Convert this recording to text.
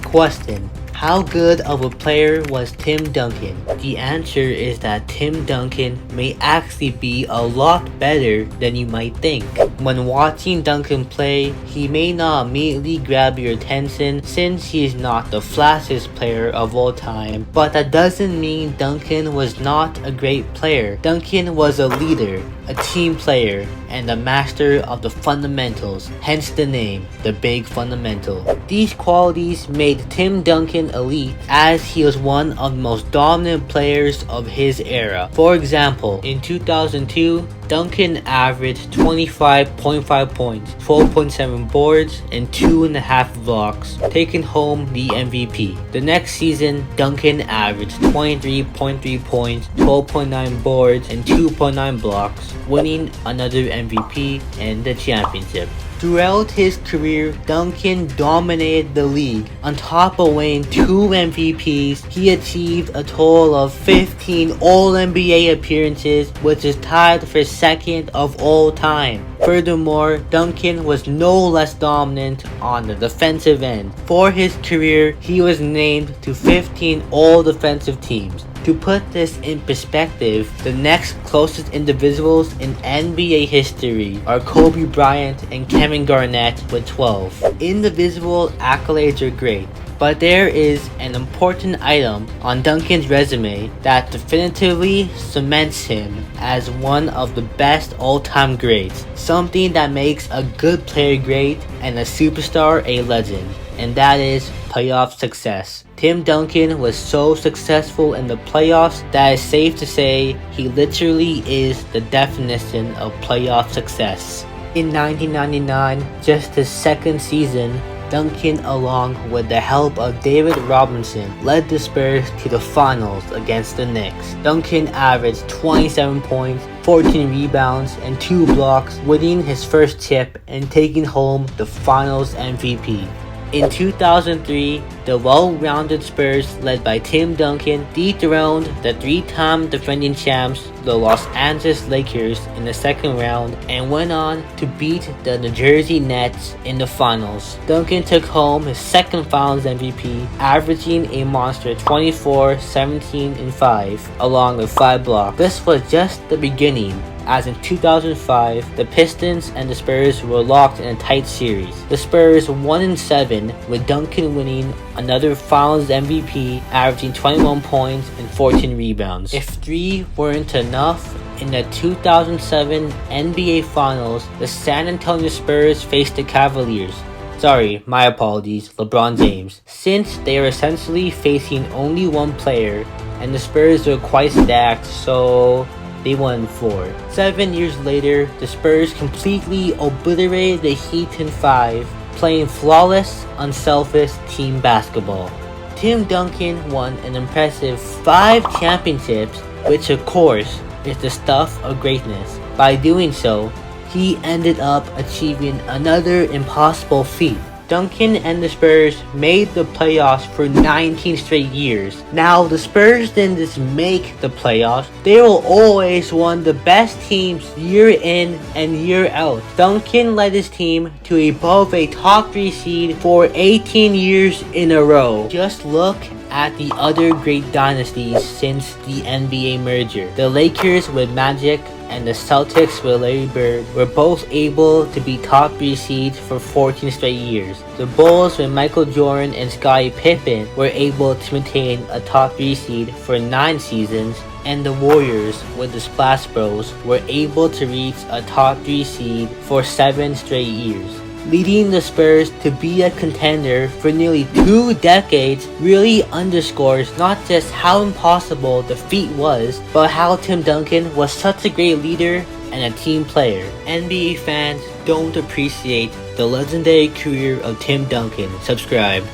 question: how good of a player was Tim Duncan? The answer is that Tim Duncan may actually be a lot better than you might think. When watching Duncan play, he may not immediately grab your attention since he is not the flashiest player of all time, but that doesn't mean Duncan was not a great player. Duncan was a leader, a team player, and a master of the fundamentals, hence the name, the Big Fundamental. These qualities made Tim Duncan elite as he was one of the most dominant players of his era. For example, in 2002, Duncan averaged 25.5 points, 12.7 boards, and 2.5 blocks, taking home the MVP. The next season, Duncan averaged 23.3 points, 12.9 boards, and 2.9 blocks, winning another MVP and the championship. Throughout his career, Duncan dominated the league. On top of winning 2 MVPs, he achieved a total of 15 All-NBA appearances, which is tied for second of all time. Furthermore, Duncan was no less dominant on the defensive end. For his career, he was named to 15 All-Defensive teams. To put this in perspective, the next closest individuals in NBA history are Kobe Bryant and Kevin Garnett with 12. Individual accolades are great, but there is an important item on Duncan's resume that definitively cements him as one of the best all-time greats, something that makes a good player great and a superstar a legend, and that is playoff success. Tim Duncan was so successful in the playoffs that it's safe to say he literally is the definition of playoff success. In 1999, just his second season, Duncan, along with the help of David Robinson, led the Spurs to the finals against the Knicks. Duncan averaged 27 points, 14 rebounds, and 2 blocks, winning his first chip and taking home the finals MVP. In 2003, the well-rounded Spurs, led by Tim Duncan, dethroned the 3-time defending champs, the Los Angeles Lakers, in the second round and went on to beat the New Jersey Nets in the finals. Duncan took home his second finals MVP, averaging a monster 24, 17, and 5, along with 5 blocks. This was just the beginning, as in 2005, the Pistons and the Spurs were locked in a tight series. The Spurs won in 7, with Duncan winning another Finals MVP, averaging 21 points and 14 rebounds. If 3 weren't enough, in the 2007 NBA Finals, the San Antonio Spurs faced the Cavaliers. Sorry, my apologies, LeBron James. Since they are essentially facing only one player, and the Spurs were quite stacked, so they won 4. 7 years later, the Spurs completely obliterated the Heat in 5, playing flawless, unselfish team basketball. Tim Duncan won an impressive 5 championships, which of course is the stuff of greatness. By doing so, he ended up achieving another impossible feat. Duncan and the Spurs made the playoffs for 19 straight years. Now, the Spurs didn't just make the playoffs, they were always one of the best teams year in and year out. Duncan led his team to above a top 3 seed for 18 years in a row. Just look at the other great dynasties since the NBA merger. The Lakers with Magic and the Celtics with Larry Bird were both able to be top 3 seeds for 14 straight years. The Bulls with Michael Jordan and Scottie Pippen were able to maintain a top 3 seed for 9 seasons, and the Warriors with the Splash Bros were able to reach a top 3 seed for 7 straight years. Leading the Spurs to be a contender for nearly 2 decades really underscores not just how impossible the feat was, but how Tim Duncan was such a great leader and a team player. NBA fans don't appreciate the legendary career of Tim Duncan. Subscribe.